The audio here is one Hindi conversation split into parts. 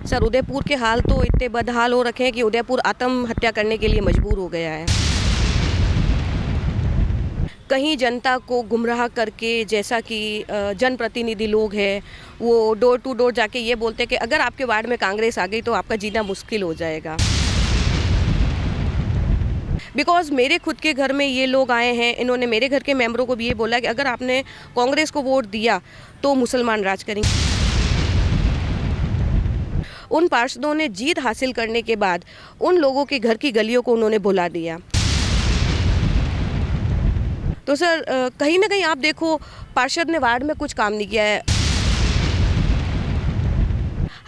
सर उदयपुर के हाल तो इतने बदहाल हो रखे हैं कि उदयपुर आत्महत्या करने के लिए मजबूर हो गया है। कहीं जनता को गुमराह करके, जैसा कि जनप्रतिनिधि लोग हैं वो डोर टू डोर जाके ये बोलते हैं कि अगर आपके वार्ड में कांग्रेस आ गई तो आपका जीना मुश्किल हो जाएगा। बिकॉज़ मेरे खुद के घर में ये लोग आए हैं, इन्होंने मेरे घर के मेंबरों को भी ये बोला कि अगर आपने कांग्रेस को वोट दिया तो मुसलमान राज करेंगे। उन पार्षदों ने जीत हासिल करने के बाद उन लोगों के घर की गलियों को उन्होंने बुला दिया। तो सर कहीं ना कहीं आप देखो, पार्षद ने वार्ड में कुछ काम नहीं किया है।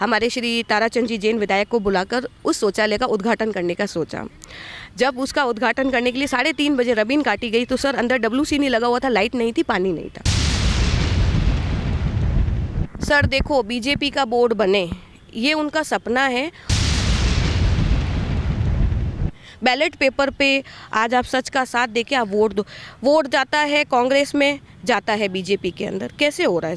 हमारे श्री ताराचंद जी जैन विधायक को बुलाकर उस शौचालय का उद्घाटन करने का सोचा। जब उसका उद्घाटन करने के लिए 3:30 बजे रबीन काटी गई तो सर अंदर WC नहीं लगा हुआ था, लाइट नहीं थी, पानी नहीं था। सर देखो, बीजेपी का बोर्ड बने ये उनका सपना है। बैलेट पेपर पे आज आप सच का साथ देके आप वोट दो। वोट जाता है कांग्रेस में, जाता है बीजेपी के अंदर। कैसे हो रहा है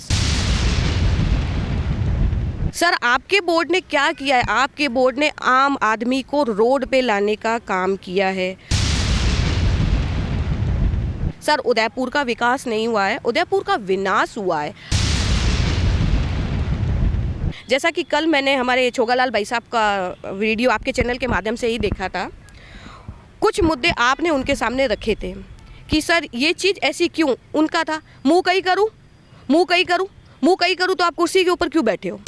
सर? आपके बोर्ड ने क्या किया है? आपके बोर्ड ने आम आदमी को रोड पे लाने का काम किया है। सर उदयपुर का विकास नहीं हुआ है, उदयपुर का विनाश हुआ है। जैसा कि कल मैंने हमारे छोगालाल भाई साहब का वीडियो आपके चैनल के माध्यम से ही देखा था, कुछ मुद्दे आपने उनके सामने रखे थे कि सर ये चीज़ ऐसी क्यों। उनका था मुँह कहीं करूँ, मुँह कहीं करूँ, मुँह कहीं करूँ, तो आप कुर्सी के ऊपर क्यों बैठे हो?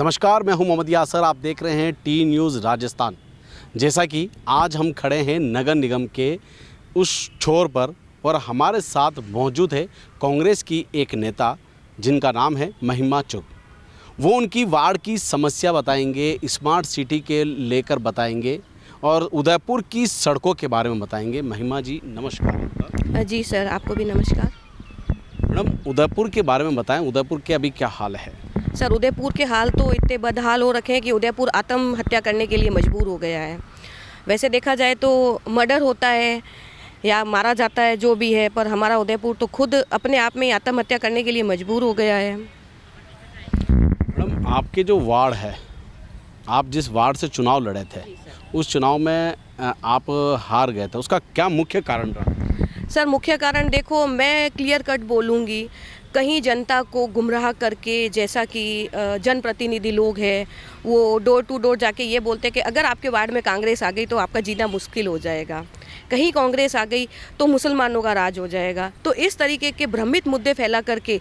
नमस्कार, मैं हूं मोहम्मद यासर। आप देख रहे हैं टी न्यूज़ राजस्थान। जैसा कि आज हम खड़े हैं नगर निगम के उस छोर पर और हमारे साथ मौजूद है कांग्रेस की एक नेता जिनका नाम है महिमा चुग। वो उनकी वार्ड की समस्या बताएंगे, स्मार्ट सिटी के लेकर बताएंगे और उदयपुर की सड़कों के बारे में बताएंगे। महिमा जी नमस्कार। जी सर, आपको भी नमस्कार। मैडम, उदयपुर के बारे में बताएं, उदयपुर के अभी क्या हाल है? सर उदयपुर के हाल तो इतने बदहाल हो रखे हैं कि उदयपुर आत्महत्या करने के लिए मजबूर हो गया है। वैसे देखा जाए तो मर्डर होता है या मारा जाता है, जो भी है, पर हमारा उदयपुर तो खुद अपने आप में आत्महत्या करने के लिए मजबूर हो गया है। मैडम, आपके जो वार्ड है, आप जिस वार्ड से चुनाव लड़े थे उस चुनाव में आप हार गए थे, उसका क्या मुख्य कारण रहा? सर मुख्य कारण देखो, मैं क्लियर कट बोलूँगी, कहीं जनता को गुमराह करके, जैसा कि जनप्रतिनिधि लोग हैं वो डोर टू डोर जाके ये बोलते हैं कि अगर आपके वार्ड में कांग्रेस आ गई तो आपका जीना मुश्किल हो जाएगा, कहीं कांग्रेस आ गई तो मुसलमानों का राज हो जाएगा। तो इस तरीके के भ्रमित मुद्दे फैला करके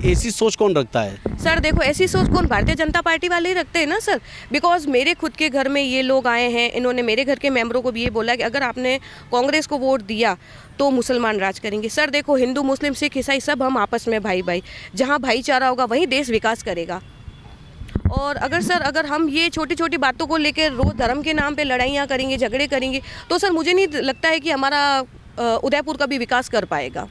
ऐसी सोच कौन रखता है? सर देखो, ऐसी सोच कौन, भारतीय जनता पार्टी वाले ही रखते हैं ना सर। बिकॉज मेरे खुद के घर में ये लोग आए हैं, इन्होंने मेरे घर के मेंबरों को भी ये बोला कि अगर आपने कांग्रेस को वोट दिया तो मुसलमान राज करेंगे। सर देखो, हिंदू मुस्लिम सिख ईसाई सब हम आपस में भाई भाई, जहाँ भाईचारा होगा वहीं देश विकास करेगा। और अगर हम ये छोटी छोटी बातों को लेकर रोज धर्म के नाम पे लड़ाइयाँ करेंगे, झगड़े करेंगे, तो सर मुझे नहीं लगता है कि हमारा उदयपुर का भी विकास कर पाएगा।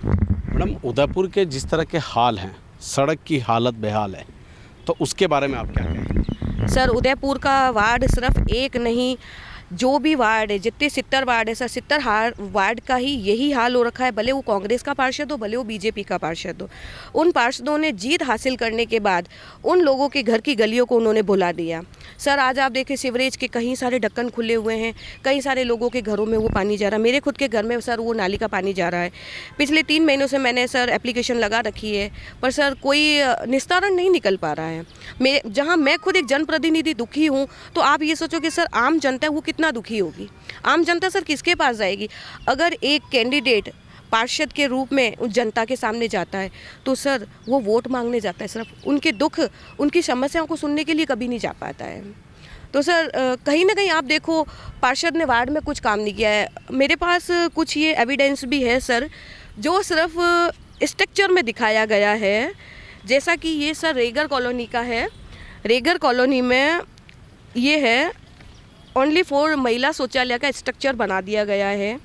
मैडम, उदयपुर के जिस तरह के हाल हैं, सड़क की हालत बेहाल है, तो उसके बारे में आप क्या कहेंगे? सर उदयपुर का वार्ड सिर्फ एक नहीं, जो भी वार्ड है, जितने 70 वार्ड है सर, 70 वार्ड का ही यही हाल हो रखा है। भले वो कांग्रेस का पार्षद हो, भले वो बीजेपी का पार्षद हो। उन पार्षदों ने जीत हासिल करने के बाद उन लोगों के घर की गलियों को उन्होंने बुला दिया। सर आज आप देखें, सीवरेज के कहीं सारे ढक्कन खुले हुए हैं, कई सारे लोगों के घरों में वो पानी जा रहा है। मेरे खुद के घर में सर वो नाली का पानी जा रहा है। पिछले 3 महीनों से मैंने सर एप्लीकेशन लगा रखी है, पर सर कोई निस्तारण नहीं निकल पा रहा है। जहाँ मैं खुद एक जनप्रतिनिधि दुखी हूँ, तो आप ये सोचो कि सर आम जनता वो कितना दुखी होगी। आम जनता सर किसके पास जाएगी? अगर एक कैंडिडेट पार्षद के रूप में उस जनता के सामने जाता है तो सर वो वोट मांगने जाता है, सिर्फ उनके दुख, उनकी समस्याओं को सुनने के लिए कभी नहीं जा पाता है। तो सर कहीं ना कहीं आप देखो, पार्षद ने वार्ड में कुछ काम नहीं किया है। मेरे पास कुछ ये एविडेंस भी है सर, जो सिर्फ स्ट्रक्चर में दिखाया गया है। जैसा कि ये सर रेगर कॉलोनी का है। रेगर कॉलोनी में ये है ओनली फॉर महिला शौचालय का स्ट्रक्चर बना दिया गया है।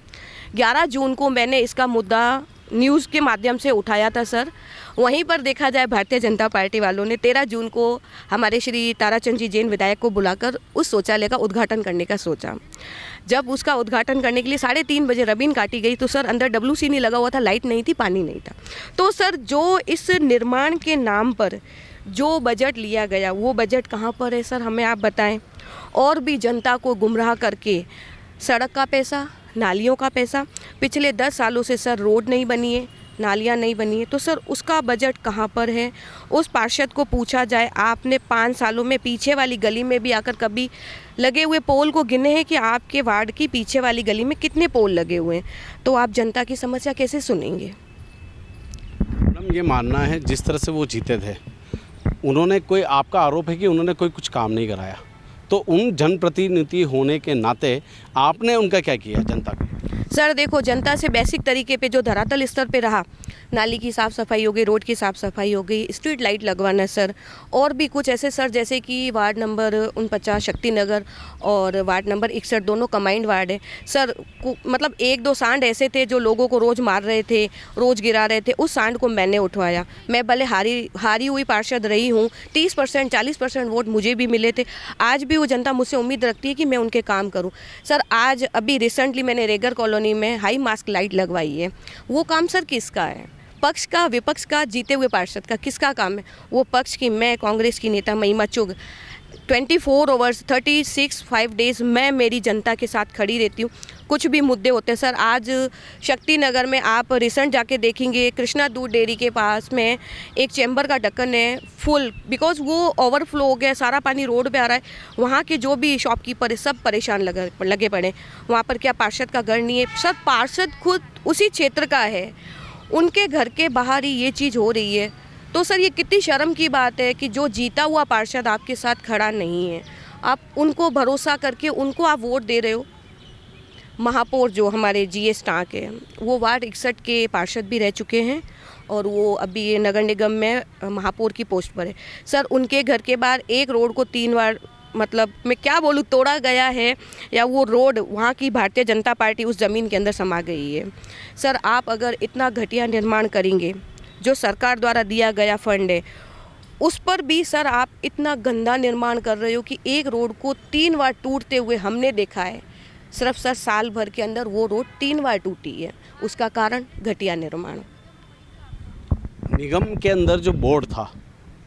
11 जून को मैंने इसका मुद्दा न्यूज़ के माध्यम से उठाया था सर, वहीं पर देखा जाए भारतीय जनता पार्टी वालों ने 13 जून को हमारे श्री ताराचंद जी जैन विधायक को बुलाकर उस शौचालय का उद्घाटन करने का सोचा। जब उसका उद्घाटन करने के लिए 3:30 बजे रबीन काटी गई तो सर अंदर WC नहीं लगा हुआ था, लाइट नहीं थी, पानी नहीं था। तो सर जो इस निर्माण के नाम पर जो बजट लिया गया वो बजट कहाँ पर है सर, हमें आप बताएं। और भी जनता को गुमराह करके सड़क का पैसा, नालियों का पैसा, पिछले 10 सालों से सर रोड नहीं बनी है, नालियाँ नहीं बनी है, तो सर उसका बजट कहाँ पर है। उस पार्षद को पूछा जाए, आपने 5 सालों में पीछे वाली गली में भी आकर कभी लगे हुए पोल को गिने हैं कि आपके वार्ड की पीछे वाली गली में कितने पोल लगे हुए हैं? तो आप जनता की समस्या कैसे सुनेंगे? मैडम, ये मानना है जिस तरह से वो जीते थे, उन्होंने कोई, आपका आरोप है कि उन्होंने कोई कुछ काम नहीं कराया, तो उन जनप्रतिनिधि होने के नाते आपने उनका क्या किया जनता को? सर देखो, जनता से बेसिक तरीके पे जो धरातल स्तर पे रहा, नाली की साफ़ सफाई हो गई, रोड की साफ़ सफाई हो गई, स्ट्रीट लाइट लगवाना सर, और भी कुछ ऐसे सर जैसे कि वार्ड नंबर 49 शक्ति नगर और वार्ड नंबर 61 दोनों कंबाइंड वार्ड है सर। मतलब 1-2 सांड ऐसे थे जो लोगों को रोज़ मार रहे थे, रोज़ गिरा रहे थे, उस सांड को मैंने उठवाया। मैं भले हारी हुई पार्षद रही हूँ, 30% 40% वोट मुझे भी मिले थे, आज भी वो जनता मुझसे उम्मीद रखती है कि मैं उनके काम करूँ। सर आज अभी रिसेंटली मैंने रेगर कॉलोनी में हाई मास्क लाइट लगवाई है, वो काम सर किसका है? पक्ष का, विपक्ष का, जीते हुए पार्षद का, किसका काम है? वो पक्ष की मैं कांग्रेस की नेता महिमा चुग 24 आवर्स 5 डेज मैं मेरी जनता के साथ खड़ी रहती हूँ। कुछ भी मुद्दे होते हैं सर, आज शक्ति नगर में आप रिसेंट जाके देखेंगे, कृष्णा दूध डेयरी के पास में एक चैम्बर का ढक्कन है फुल, बिकॉज वो ओवरफ्लो हो गया, सारा पानी रोड पे आ रहा है। वहाँ के जो भी शॉपकीपर है सब परेशान लगे पड़े। वहाँ पर क्या पार्षद का घर नहीं है? सर पार्षद खुद उसी क्षेत्र का है, उनके घर के बाहर ही ये चीज़ हो रही है। तो सर ये कितनी शर्म की बात है कि जो जीता हुआ पार्षद आपके साथ खड़ा नहीं है, आप उनको भरोसा करके उनको आप वोट दे रहे हो। महापौर जो हमारे GS टाँक है, वो वार्ड 61 के पार्षद भी रह चुके हैं और वो अभी ये नगर निगम में महापौर की पोस्ट पर है। सर उनके घर के बाहर एक रोड को 3 बार, मतलब मैं क्या बोलूँ, तोड़ा गया है, या वो रोड वहाँ की भारतीय जनता पार्टी उस ज़मीन के अंदर समा गई है। सर आप अगर इतना घटिया निर्माण करेंगे, जो सरकार द्वारा दिया गया फंड है उस पर भी सर आप इतना गंदा निर्माण कर रहे हो कि एक रोड को 3 बार टूटते हुए हमने देखा है। सिर्फ सर साल भर के अंदर वो रोड 3 बार टूटी है, उसका कारण घटिया निर्माण। निगम के अंदर जो बोर्ड था,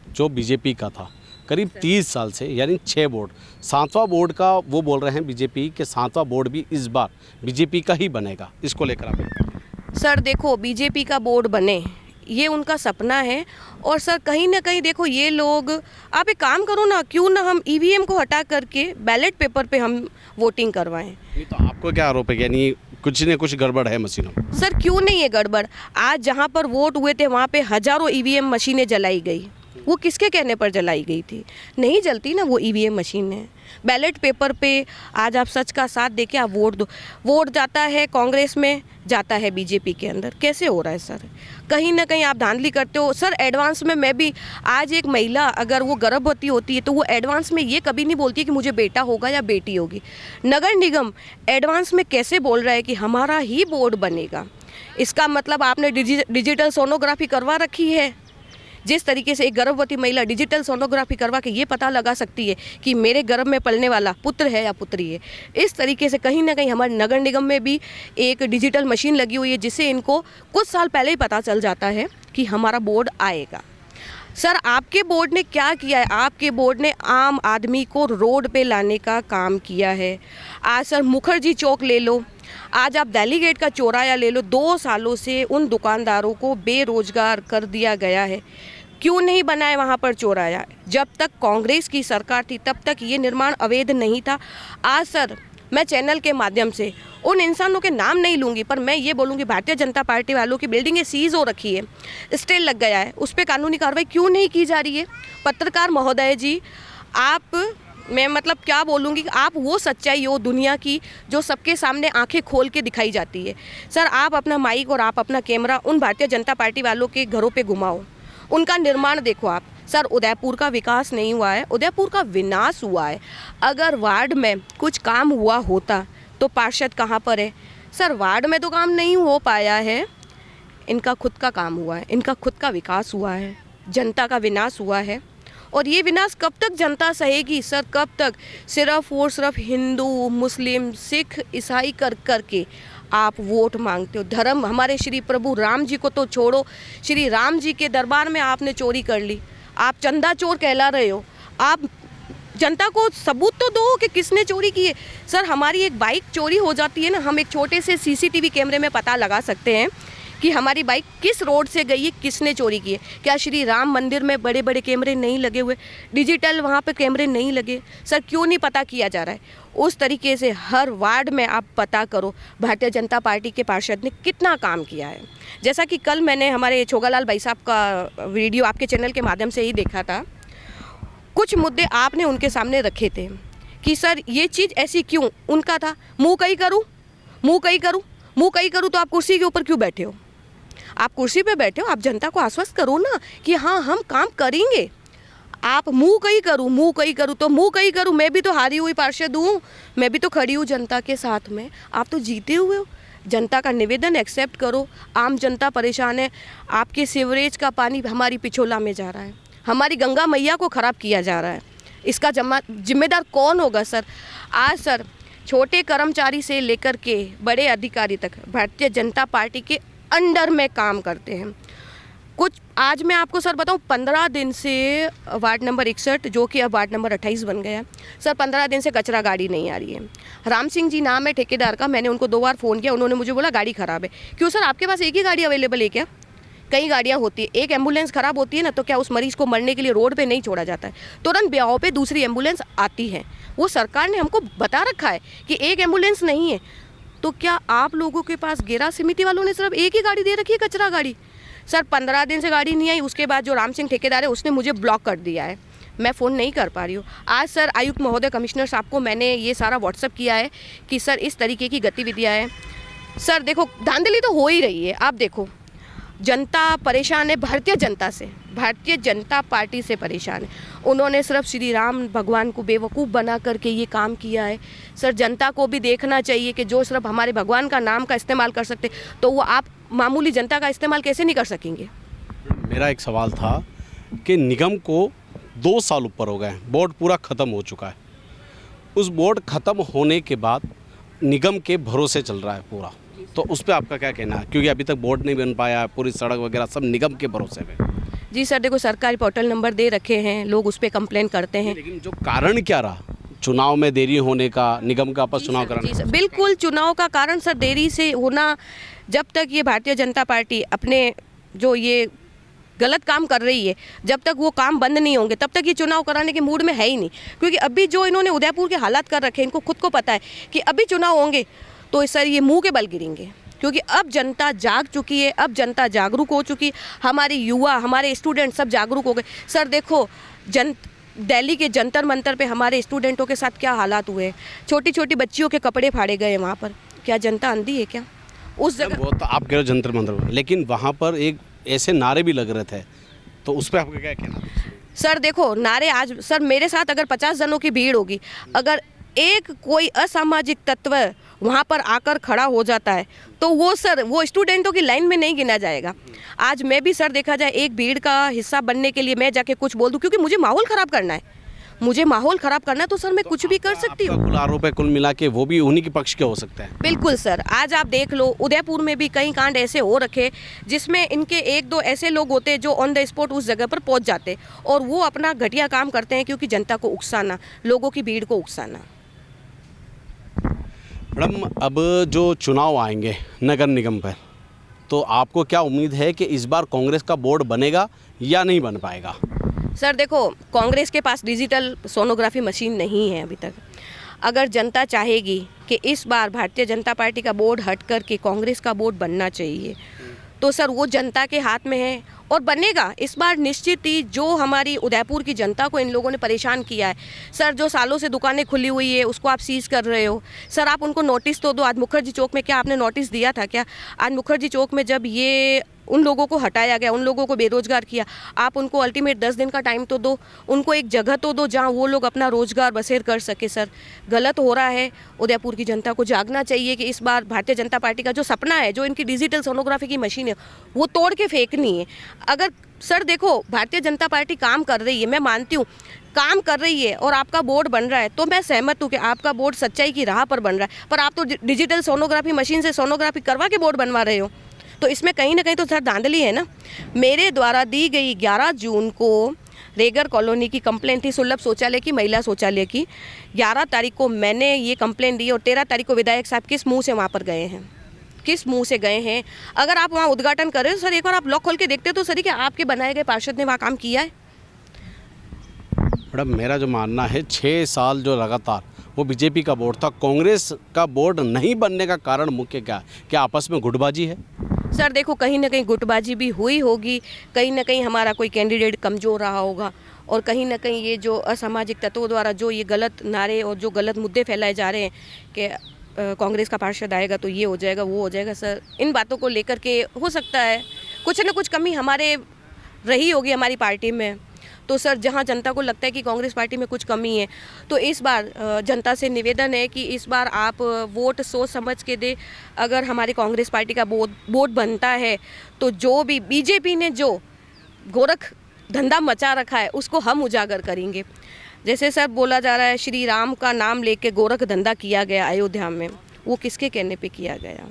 जो बीजेपी का था, करीब 30 साल से, यानी 6 बोर्ड, 7वां बोर्ड का वो बोल रहे हैं बीजेपी के 7वां बोर्ड भी इस बार बीजेपी का ही बनेगा। इसको लेकर आप? सर देखो, बीजेपी का बोर्ड बने ये उनका सपना है, और सर कहीं ना कहीं देखो ये लोग, आप एक काम करो ना, क्यों ना हम EVM को हटा करके बैलेट पेपर पे हम वोटिंग करवाएं। नहीं तो आपको क्या आरोप है, यानी कुछ न कुछ गड़बड़ है मशीनों में? सर क्यों नहीं है गड़बड़? आज जहाँ पर वोट हुए थे वहाँ पे हज़ारों EVM मशीनें जलाई गई, वो किसके कहने पर जलाई गई थी? नहीं जलती ना वो EVM मशीनें। बैलेट पेपर पे आज आप सच का साथ दे के आप वोट दो। वोट जाता है कांग्रेस में, जाता है बीजेपी के अंदर, कैसे हो रहा है सर? कहीं ना कहीं आप धांधली करते हो सर। एडवांस में मैं भी, आज एक महिला अगर वो गर्भवती होती है तो वो एडवांस में ये कभी नहीं बोलती है कि मुझे बेटा होगा या बेटी होगी। नगर निगम एडवांस में कैसे बोल रहा है कि हमारा ही बोर्ड बनेगा? इसका मतलब आपने डिजिटल सोनोग्राफी करवा रखी है। जिस तरीके से एक गर्भवती महिला डिजिटल सोनोग्राफी करवा के ये पता लगा सकती है कि मेरे गर्भ में पलने वाला पुत्र है या पुत्री है, इस तरीके से कहीं ना कहीं हमारे नगर निगम में भी एक डिजिटल मशीन लगी हुई है, जिससे इनको कुछ साल पहले ही पता चल जाता है कि हमारा बोर्ड आएगा। सर आपके बोर्ड ने क्या किया है? आपके बोर्ड ने आम आदमी को रोड पे लाने का काम किया है। आज सर मुखर्जी चौक ले लो, आज आप दिल्ली गेट का चौराहा ले लो, 2 सालों से उन दुकानदारों को बेरोजगार कर दिया गया है। क्यों नहीं बनाए वहाँ पर चौराहा? जब तक कांग्रेस की सरकार थी तब तक ये निर्माण अवैध नहीं था। आज सर मैं चैनल के माध्यम से उन इंसानों के नाम नहीं लूँगी, पर मैं ये बोलूँगी भारतीय जनता पार्टी वालों की बिल्डिंगें सीज हो रखी है, स्टे लग गया है, उस पर कानूनी कार्रवाई क्यों नहीं की जा रही है? पत्रकार महोदय जी, आप, मैं मतलब क्या बोलूँगी, आप वो सच्चाई हो दुनिया की जो सबके सामने आंखें खोल के दिखाई जाती है। सर आप अपना माइक और आप अपना कैमरा उन भारतीय जनता पार्टी वालों के घरों पे घुमाओ, उनका निर्माण देखो आप। सर उदयपुर का विकास नहीं हुआ है, उदयपुर का विनाश हुआ है। अगर वार्ड में कुछ काम हुआ होता तो पार्षद कहाँ पर है? सर वार्ड में तो काम नहीं हो पाया है, इनका खुद का काम हुआ है, इनका खुद का विकास हुआ है, जनता का विनाश हुआ है। और ये विनाश कब तक जनता सहेगी सर, कब तक? सिर्फ और सिर्फ हिंदू, मुस्लिम, सिख, ईसाई कर के आप वोट मांगते हो। धर्म, हमारे श्री प्रभु राम जी को तो छोड़ो, श्री राम जी के दरबार में आपने चोरी कर ली, आप चंदा चोर कहला रहे हो। आप जनता को सबूत तो दो कि किसने चोरी की है। सर, हमारी एक बाइक चोरी हो जाती है ना, हम एक छोटे से सीसीटीवी कैमरे में पता लगा सकते हैं कि हमारी बाइक किस रोड से गई है, किसने चोरी की है। क्या श्री राम मंदिर में बड़े बड़े कैमरे नहीं लगे हुए, डिजिटल वहाँ पे कैमरे नहीं लगे? सर, क्यों नहीं पता किया जा रहा है? उस तरीके से हर वार्ड में आप पता करो भारतीय जनता पार्टी के पार्षद ने कितना काम किया है। जैसा कि कल मैंने हमारे छोगालाल भाई साहब का वीडियो आपके चैनल के माध्यम से ही देखा था। कुछ मुद्दे आपने उनके सामने रखे थे कि सर ये चीज़ ऐसी क्यों, उनका था मुँह कहीं करूँ, मुँह कहीं करूँ, मुँह कहीं करूँ। तो आप कुर्सी के ऊपर क्यों बैठे हो? आप कुर्सी पे बैठे हो, आप जनता को आश्वस्त करो ना कि हाँ हम काम करेंगे। आप मुँह कहीं करूँ, मुँह कहीं करूँ, तो मुँह कहीं करूँ। मैं भी तो हारी हुई पार्षद हूँ, मैं भी तो खड़ी हूँ जनता के साथ में। आप तो जीते हुए हो। जनता का निवेदन एक्सेप्ट करो। आम जनता परेशान है, आपके सीवरेज का पानी हमारी पिछोला में जा रहा है, हमारी गंगा मैया को ख़राब किया जा रहा है। इसका जिम्मेदार कौन होगा सर? आज सर, छोटे कर्मचारी से लेकर के बड़े अधिकारी तक भारतीय जनता पार्टी के अंडर में काम करते हैं। कुछ आज मैं आपको सर बताऊं, 15 दिन से वार्ड नंबर 61 जो कि अब वार्ड नंबर 28 बन गया सर, 15 दिन से कचरा गाड़ी नहीं आ रही है। राम सिंह जी नाम है ठेकेदार का, मैंने उनको 2 बार फ़ोन किया, उन्होंने मुझे बोला गाड़ी ख़राब है। क्यों सर, आपके पास एक ही गाड़ी अवेलेबल है क्या? कई गाड़ियाँ होती है। एक एम्बुलेंस ख़राब होती है ना, तो क्या उस मरीज़ को मरने के लिए रोड पे नहीं छोड़ा जाता है? तुरंत ब्याह पे दूसरी एम्बुलेंस आती है। वो सरकार ने हमको बता रखा है कि एक एम्बुलेंस नहीं है। तो क्या आप लोगों के पास गेरा समिति वालों ने सिर्फ एक ही गाड़ी दे रखी है, कचरा गाड़ी? सर, 15 दिन से गाड़ी नहीं आई। उसके बाद जो राम सिंह ठेकेदार है उसने मुझे ब्लॉक कर दिया है, मैं फ़ोन नहीं कर पा रही हूँ। आज सर आयुक्त महोदय, कमिश्नर साहब को मैंने ये सारा व्हाट्सअप किया है कि सर इस तरीके की गतिविधियाँ हैं। सर देखो, धांधली तो हो ही रही है। आप देखो, जनता परेशान है भारतीय जनता से, भारतीय जनता पार्टी से परेशान है। उन्होंने सिर्फ श्री राम भगवान को बेवकूफ़ बना करके ये काम किया है। सर, जनता को भी देखना चाहिए कि जो सिर्फ हमारे भगवान का नाम का इस्तेमाल कर सकते, तो वो आप मामूली जनता का इस्तेमाल कैसे नहीं कर सकेंगे? मेरा एक सवाल था कि निगम को 2 साल ऊपर हो गए, बोर्ड पूरा ख़त्म हो चुका है। उस बोर्ड ख़त्म होने के बाद निगम के भरोसे चल रहा है पूरा, तो उस पर आपका क्या कहना है? क्योंकि अभी तक बोर्ड नहीं बन पाया, पूरी सड़क वगैरह सब निगम के भरोसे पे। जी सर, देखो सरकारी पोर्टल नंबर दे रखे हैं, लोग उस पर कंप्लेन करते हैं। लेकिन जो कारण क्या रहा चुनाव में देरी होने का, निगम का आपस चुनाव कराने? जी सर, बिल्कुल चुनाव का कारण सर देरी से होना। जब तक ये भारतीय जनता पार्टी अपने जो ये गलत काम कर रही है, जब तक वो काम बंद नहीं होंगे तब तक ये चुनाव कराने के मूड में है ही नहीं। क्योंकि अभी जो इन्होंने उदयपुर के हालात कर रखे हैं, इनको खुद को पता है कि अभी चुनाव होंगे तो सर ये मुंह के बल गिरेंगे। क्योंकि अब जनता जाग चुकी है, अब जनता जागरूक हो चुकी है, हमारे युवा, हमारे स्टूडेंट सब जागरूक हो गए। सर देखो, दिल्ली के जंतर मंतर पे हमारे स्टूडेंटों के साथ क्या हालात हुए हैं, छोटी छोटी बच्चियों के कपड़े फाड़े गए वहाँ पर। क्या जनता अंधी है क्या उस जगह? वो तो आप कह रहे हो जंतर मंतर, लेकिन वहाँ पर एक ऐसे नारे भी लग रहे थे, तो उस पर आपका क्या कहना? सर देखो, नारे आज सर मेरे साथ अगर 50 जनों की भीड़ होगी, अगर एक कोई असामाजिक तत्व वहाँ पर आकर खड़ा हो जाता है तो वो सर वो स्टूडेंटों की लाइन में नहीं गिना जाएगा। आज मैं भी सर देखा जाए एक भीड़ का हिस्सा बनने के लिए मैं जाके कुछ बोल दूँ, क्योंकि मुझे माहौल ख़राब करना है, मुझे माहौल ख़राब करना है, तो सर मैं कुछ भी कर सकती हूँ। कुल आरोप है, कुल मिला के वो भी उन्हीं के पक्ष के हो सकते हैं। बिल्कुल सर, आज आप देख लो उदयपुर में भी कई कांड ऐसे हो रखे जिसमें इनके 1-2 ऐसे लोग होते हैं जो ऑन द स्पॉट उस जगह पर पहुँच जाते और वो अपना घटिया काम करते हैं, क्योंकि जनता को उकसाना, लोगों की भीड़ को उकसाना। मैडम, अब जो चुनाव आएंगे नगर निगम पर, तो आपको क्या उम्मीद है कि इस बार कांग्रेस का बोर्ड बनेगा या नहीं बन पाएगा? सर देखो, कांग्रेस के पास डिजिटल सोनोग्राफी मशीन नहीं है अभी तक। अगर जनता चाहेगी कि इस बार भारतीय जनता पार्टी का बोर्ड हट कर के कांग्रेस का बोर्ड बनना चाहिए, तो सर वो जनता के हाथ में है और बनेगा। इस बार निश्चित ही जो हमारी उदयपुर की जनता को इन लोगों ने परेशान किया है, सर जो सालों से दुकानें खुली हुई है उसको आप सीज कर रहे हो, सर आप उनको नोटिस तो दो। आज मुखर्जी चौक में क्या आपने नोटिस दिया था क्या? आज मुखर्जी चौक में जब ये उन लोगों को हटाया गया, उन लोगों को बेरोजगार किया। आप उनको अल्टीमेट 10 दिन का टाइम तो दो, उनको एक जगह तो दो जहां वो लोग अपना रोजगार बसेर कर सके। सर गलत हो रहा है। उदयपुर की जनता को जागना चाहिए कि इस बार भारतीय जनता पार्टी का जो सपना है, जो इनकी डिजिटल सोनोग्राफी की मशीन है, वो तोड़ के फेंकनी है। अगर सर देखो भारतीय जनता पार्टी काम कर रही है, मैं मानती हूँ काम कर रही है और आपका बोर्ड बन रहा है, तो मैं सहमत हूँ कि आपका बोर्ड सच्चाई की राह पर बन रहा है, पर आप तो डिजिटल सोनोग्राफी मशीन से सोनोग्राफी करवा के बोर्ड बनवा रहे हो, तो इसमें कहीं ना कहीं तो सर धांधली है ना। मेरे द्वारा दी गई 11 जून को रेगर कॉलोनी की कंप्लेंट थी, सुलभ शौचालय की, महिला शौचालय की। 11 तारीख को मैंने ये कंप्लेंट दी और 13 तारीख को विधायक साहब किस मुंह से वहाँ पर गए हैं, किस मुंह से गए हैं। अगर आप वहाँ उद्घाटन करें तो सर एक बार आप लॉक खोल के देखते तो सर क्या आपके बनाए गए पार्षद ने वहाँ काम किया है? मैडम मेरा जो मानना है 6 साल जो लगातार वो बीजेपी का बोर्ड था, कांग्रेस का बोर्ड नहीं बनने का कारण मुख्य क्या आपस में गुटबाजी है? सर देखो कहीं ना कहीं गुटबाजी भी हुई होगी, कहीं ना कहीं हमारा कोई कैंडिडेट कमज़ोर रहा होगा, और कहीं ना कहीं ये जो असामाजिक तत्वों द्वारा जो ये गलत नारे और जो गलत मुद्दे फैलाए जा रहे हैं कि कांग्रेस का पार्षद आएगा तो ये हो जाएगा वो हो जाएगा, सर इन बातों को लेकर के हो सकता है कुछ ना कुछ कमी हमारे रही होगी हमारी पार्टी में। तो सर जहां जनता को लगता है कि कांग्रेस पार्टी में कुछ कमी है, तो इस बार जनता से निवेदन है कि इस बार आप वोट सोच समझ के दे। अगर हमारी कांग्रेस पार्टी का बोर्ड बनता है तो जो भी बीजेपी ने जो गोरख धंधा मचा रखा है उसको हम उजागर करेंगे। जैसे सर बोला जा रहा है श्री राम का नाम लेके गोरख धंधा किया गया अयोध्या में, वो किसके कहने पे किया गया?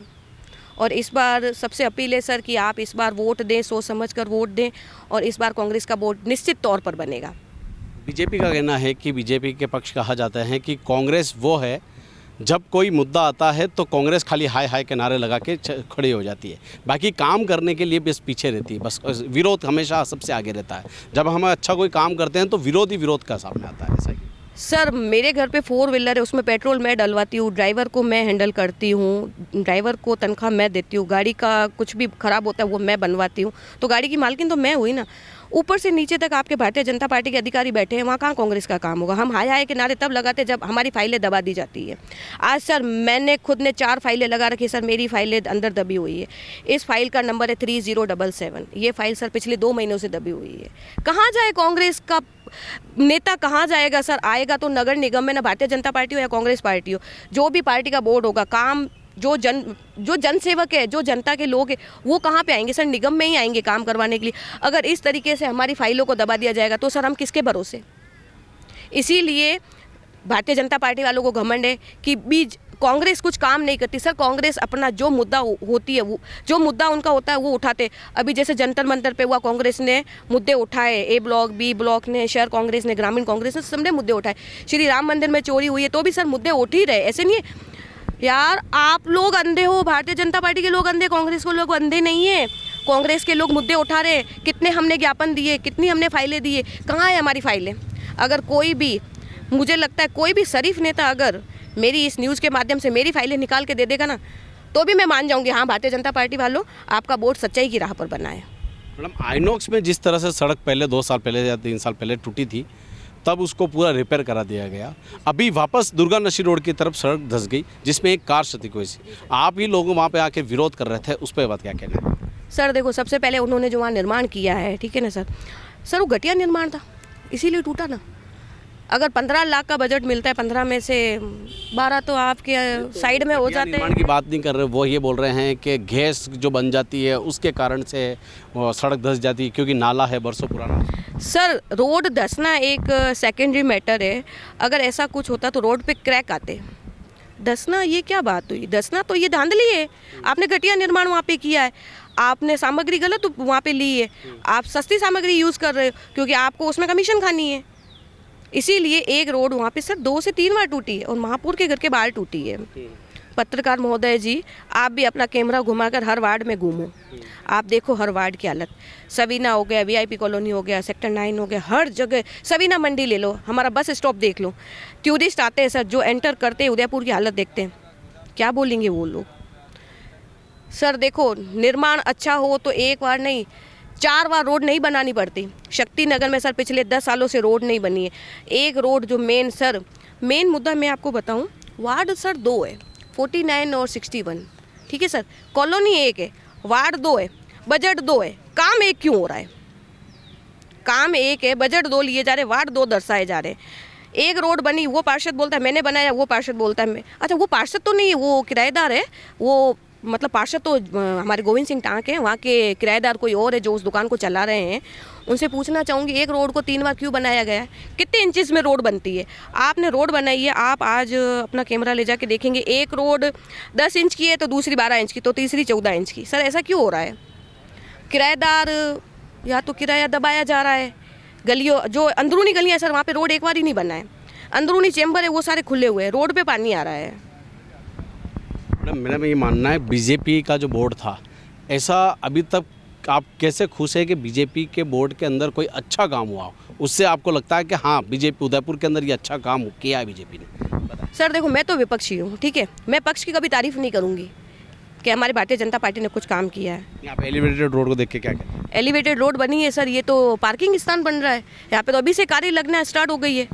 और इस बार सबसे अपील है सर कि आप इस बार वोट दें, सोच समझ कर वोट दें, और इस बार कांग्रेस का बोर्ड निश्चित तौर पर बनेगा। बीजेपी का कहना है कि बीजेपी के पक्ष कहा जाता है कि कांग्रेस वो है जब कोई मुद्दा आता है तो कांग्रेस खाली हाय हाय के नारे लगा के खड़ी हो जाती है, बाकी काम करने के लिए बस पीछे रहती है, बस विरोध हमेशा सबसे आगे रहता है। जब हम अच्छा कोई काम करते हैं तो विरोध ही विरोध का सामने आता है। ऐसा ही सर मेरे घर पे 4 व्हीलर है, उसमें पेट्रोल मैं डलवाती हूँ, ड्राइवर को मैं हैंडल करती हूँ, ड्राइवर को तनख्वाह मैं देती हूँ, गाड़ी का कुछ भी ख़राब होता है वो मैं बनवाती हूँ, तो गाड़ी की मालकिन तो मैं हुई ना। ऊपर से नीचे तक आपके भारतीय जनता पार्टी के अधिकारी बैठे हैं, वहाँ कहाँ कांग्रेस का काम होगा? हम हाय हाय के नारे तब लगाते जब हमारी फाइलें दबा दी जाती है। आज सर मैंने खुद ने 4 फाइलें लगा रखी, सर मेरी फाइलें अंदर दबी हुई है। इस फाइल का नंबर है 3077। ये फाइल सर पिछले 2 महीनों से दबी हुई है। कहाँ जाए कांग्रेस का नेता, कहाँ जाएगा सर? आएगा तो नगर निगम में, ना भारतीय जनता पार्टी हो या कांग्रेस पार्टी हो, जो भी पार्टी का बोर्ड होगा, काम जो जन सेवक है, जो जनता के लोग हैं, वो कहाँ पे आएंगे सर? निगम में ही आएंगे काम करवाने के लिए। अगर इस तरीके से हमारी फाइलों को दबा दिया जाएगा तो सर हम किसके भरोसे? इसीलिए भारतीय जनता पार्टी वालों को घमंड है कि कांग्रेस कुछ काम नहीं करती। सर कांग्रेस अपना जो मुद्दा होती है, वो जो मुद्दा उनका होता है वो उठाते। अभी जैसे जंतर मंतर पे हुआ, कांग्रेस ने मुद्दे उठाए, ए ब्लॉक बी ब्लॉक ने, शहर कांग्रेस ने, ग्रामीण कांग्रेस ने, सबने मुद्दे उठाए। श्री राम मंदिर में चोरी हुई है तो भी सर मुद्दे उठ ही रहे। ऐसे नहीं है यार, आप लोग अंधे हो, भारतीय जनता पार्टी के लोग अंधे, कांग्रेस के लोग अंधे नहीं है। कांग्रेस के लोग मुद्दे उठा रहे, कितने हमने ज्ञापन दिए, कितनी हमने फाइलें दिए, कहाँ है हमारी फाइलें? अगर कोई भी, मुझे लगता है कोई भी शरीफ नेता अगर मेरी इस न्यूज़ के माध्यम से मेरी फाइलें निकाल के दे देगा ना, तो भी मैं मान जाऊंगी हाँ भारतीय जनता पार्टी वालों आपका बोर्ड सच्चाई की राह पर बना है। मैडम आइनॉक्स में जिस तरह से सड़क पहले 2 साल पहले या 3 साल पहले टूटी थी, तब उसको पूरा रिपेयर करा दिया गया। अभी वापस दुर्गा नशी रोड की तरफ सड़क धंस गई जिसमें एक कार क्षति हुई थी। आप ही लोग वहाँ पे आके विरोध कर रहे थे, उस पर बात क्या कहना है? सर देखो सबसे पहले उन्होंने जो वहाँ निर्माण किया है, ठीक है ना सर वो घटिया निर्माण था, इसीलिए टूटा ना। अगर 15 लाख का बजट मिलता है, 15 में से 12 तो आपके साइड में हो जाते हैं। निर्माण की बात नहीं कर रहे, वो ये बोल रहे हैं कि गैस जो बन जाती है उसके कारण से वो सड़क धंस जाती है, क्योंकि नाला है बरसों पुराना। सर रोड धंसना एक सेकेंडरी मैटर है। अगर ऐसा कुछ होता तो रोड पे क्रैक आते। धंसना ये क्या बात हुई? धंसना तो ये धांधली है। आपने घटिया निर्माण वहाँ पे किया है, आपने सामग्री गलत वहाँ पे ली है, आप सस्ती सामग्री यूज़ कर रहे हो क्योंकि आपको उसमें कमीशन खानी है। इसीलिए एक रोड वहाँ पे सर 2 से 3 बार टूटी है और महापुर के घर के बाहर टूटी है। पत्रकार महोदय जी, आप भी अपना कैमरा घुमाकर हर वार्ड में घूमो, आप देखो हर वार्ड की हालत। सवीना हो गया, वीआईपी कॉलोनी हो गया, सेक्टर 9 हो गया, हर जगह। सवीना मंडी ले लो, हमारा बस स्टॉप देख लो, टूरिस्ट आते हैं सर, जो एंटर करते हैं उदयपुर की हालत देखते हैं, क्या बोलेंगे वो लोग? सर देखो निर्माण अच्छा हो तो एक बार नहीं 4 बार रोड नहीं बनानी पड़ती। शक्ति नगर में सर पिछले 10 सालों से रोड नहीं बनी है। एक रोड जो मेन मुद्दा मैं आपको बताऊं, वार्ड सर 2 है, 49 और 61, ठीक है सर। कॉलोनी 1 है, वार्ड 2 है, बजट 2 है, काम एक क्यों हो रहा है? काम एक है, बजट 2 लिए जा रहे, वार्ड 2 दर्शाए जा रहे। एक रोड बनी, वो पार्षद बोलता है मैंने बनाया, वो पार्षद बोलता है मैं। अच्छा, वो पार्षद तो नहीं है, वो किराएदार है। वो मतलब पार्षद तो हमारे गोविंद सिंह टांक हैं, वहाँ के किराएदार कोई और है जो उस दुकान को चला रहे हैं। उनसे पूछना चाहूँगी, एक रोड को 3 बार क्यों बनाया गया है? कितने इंचेस में रोड बनती है? आपने रोड बनाई है, आप आज अपना कैमरा ले जाके देखेंगे, एक रोड 10 इंच की है तो दूसरी 12 इंच की, तो तीसरी 14 इंच की। सर ऐसा क्यों हो रहा है? किराएदार या तो किराया दबाया जा रहा है। गलियों, जो अंदरूनी गलियाँ हैं सर, वहाँ पे रोड एक बार ही नहीं बना है। अंदरूनी चेंबर है वो सारे खुले हुए हैं, रोड पे पानी आ रहा है। मैडम, मेरा ये मानना है बीजेपी का जो बोर्ड था, ऐसा अभी तक आप कैसे खुश है कि बीजेपी के बोर्ड के अंदर कोई अच्छा काम हुआ हो? उससे आपको लगता है कि हाँ, बीजेपी उदयपुर के अंदर ये अच्छा काम किया है बीजेपी ने? सर देखो, मैं तो विपक्षी हूँ, ठीक है। मैं पक्ष की कभी तारीफ नहीं करूँगी कि हमारी भारतीय जनता पार्टी ने कुछ काम किया है। यहाँ पे एलिवेटेड रोड को देख के क्या कहते हैं? एलिवेटेड रोड बनी है सर, ये तो पार्किंग स्थान बन रहा है। यहाँ पे तो अभी से कार्य लगना स्टार्ट हो गई है।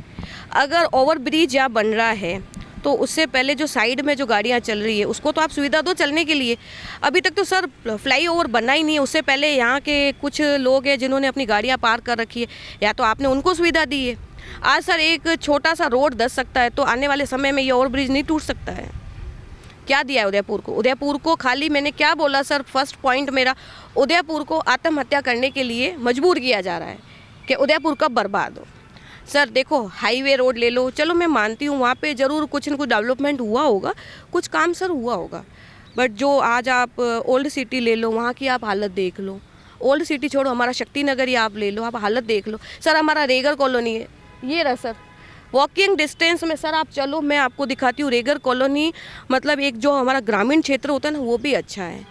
अगर ओवर ब्रिज यहाँ बन रहा है तो उससे पहले जो साइड में जो गाड़ियाँ चल रही है उसको तो आप सुविधा दो चलने के लिए। अभी तक तो सर फ्लाईओवर बना ही नहीं है। उससे पहले यहाँ के कुछ लोग हैं जिन्होंने अपनी गाड़ियाँ पार्क कर रखी है, या तो आपने उनको सुविधा दी है। आज सर एक छोटा सा रोड धंस सकता है, तो आने वाले समय में ये ओवर ब्रिज नहीं टूट सकता है। क्या दिया है उदयपुर को? उदयपुर को खाली मैंने क्या बोला सर, फर्स्ट पॉइंट मेरा, उदयपुर को आत्महत्या करने के लिए मजबूर किया जा रहा है कि उदयपुर कब बर्बाद हो। सर देखो, हाईवे रोड ले लो, चलो मैं मानती हूँ वहाँ पे ज़रूर कुछ न कुछ डेवलपमेंट हुआ होगा, कुछ काम सर हुआ होगा। बट जो आज आप ओल्ड सिटी ले लो, वहाँ की आप हालत देख लो। ओल्ड सिटी छोड़ो, हमारा शक्ति नगर ही आप ले लो, आप हालत देख लो। सर हमारा रेगर कॉलोनी है, ये रहा सर, वॉकिंग डिस्टेंस में सर आप चलो, मैं आपको दिखाती हूँ रेगर कॉलोनी। मतलब एक जो हमारा ग्रामीण क्षेत्र होता है ना, वो भी अच्छा है।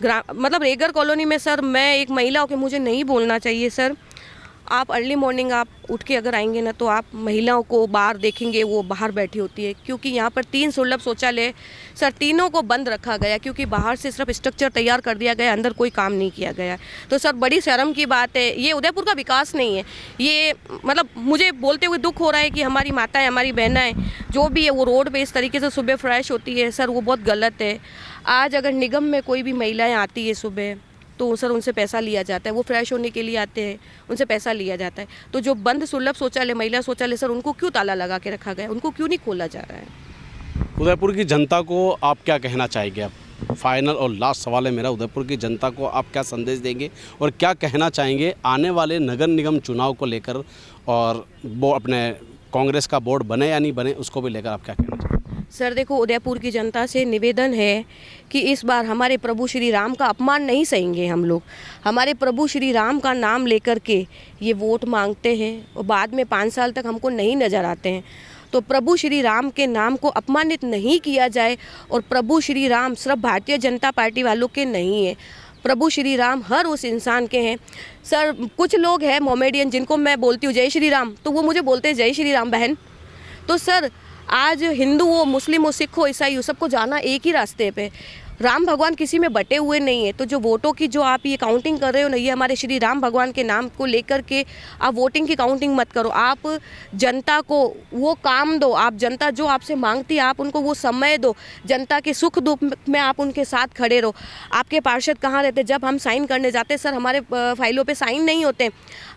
मतलब रेगर कॉलोनी में सर, मैं एक महिला होकर मुझे नहीं बोलना चाहिए सर, आप अर्ली मॉर्निंग आप उठ के अगर आएंगे ना, तो आप महिलाओं को बाहर देखेंगे, वो बाहर बैठी होती है। क्योंकि यहाँ पर 3 सुलभ शौचालय सर, तीनों को बंद रखा गया, क्योंकि बाहर से सिर्फ स्ट्रक्चर तैयार कर दिया गया, अंदर कोई काम नहीं किया गया। तो सर बड़ी शर्म की बात है, ये उदयपुर का विकास नहीं है। ये मतलब मुझे बोलते हुए दुख हो रहा है कि हमारी माताएँ, हमारी बहनाएँ जो भी है, वो रोड पर इस तरीके से सुबह फ्रेश होती है सर, वो बहुत गलत है। आज अगर निगम में कोई भी महिलाएँ आती है सुबह, तो सर उनसे पैसा लिया जाता है। वो फ्रेश होने के लिए आते हैं, उनसे पैसा लिया जाता है। तो जो बंद सुलभ शौचालय, महिला शौचालय सर, उनको क्यों ताला लगा के रखा गया? उनको क्यों नहीं खोला जा रहा है? उदयपुर की जनता को आप क्या कहना चाहेंगे? अब फाइनल और लास्ट सवाल है मेरा, उदयपुर की जनता को आप क्या संदेश देंगे और क्या कहना चाहेंगे आने वाले नगर निगम चुनाव को लेकर, और वो अपने कांग्रेस का बोर्ड बने या नहीं बने, उसको भी लेकर आप क्या कहना चाहेंगे? सर देखो, उदयपुर की जनता से निवेदन है कि इस बार हमारे प्रभु श्री राम का अपमान नहीं सहेंगे हम लोग। हमारे प्रभु श्री राम का नाम लेकर के ये वोट मांगते हैं और बाद में 5 साल तक हमको नहीं नज़र आते हैं। तो प्रभु श्री राम के नाम को अपमानित नहीं किया जाए। और प्रभु श्री राम सिर्फ भारतीय जनता पार्टी वालों के नहीं है, प्रभु श्री राम हर उस इंसान के हैं। सर कुछ लोग हैं मोमेडियन, जिनको मैं बोलती हूँ जय श्री राम, तो वो मुझे बोलते हैं जय श्री राम बहन। तो सर आज हिंदू हो, मुस्लिम हो, सिख हो, ईसाई हो, सबको जाना एक ही रास्ते पे। राम भगवान किसी में बटे हुए नहीं है। तो जो वोटों की जो आप ये काउंटिंग कर रहे हो ना, ये हमारे श्री राम भगवान के नाम को लेकर के आप वोटिंग की काउंटिंग मत करो। आप जनता को वो काम दो, आप जनता जो आपसे मांगती है आप उनको वो समय दो, जनता के सुख दुख में आप उनके साथ खड़े रहो। आपके पार्षद कहाँ रहते? जब हम साइन करने जाते हैं सर, हमारे फाइलों पे साइन नहीं होते,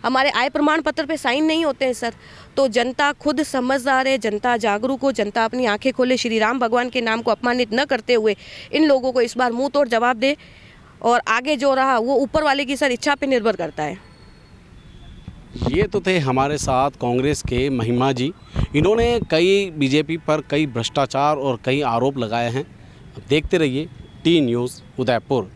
हमारे आय प्रमाण पत्र पे साइन नहीं होते हैं सर। तो जनता खुद समझदार है, जनता जागरूक हो, जनता अपनी आंखें खोले, श्री राम भगवान के नाम को अपमानित न करते हुए इन लोगों को इस बार मुंह तोड़ जवाब दे। और आगे जो रहा वो ऊपर वाले की सर इच्छा पे निर्भर करता है। ये तो थे हमारे साथ कांग्रेस के महिमा जी। इन्होंने कई बीजेपी पर कई भ्रष्टाचार और कई आरोप लगाए हैं। अब देखते रहिए टी न्यूज़ उदयपुर।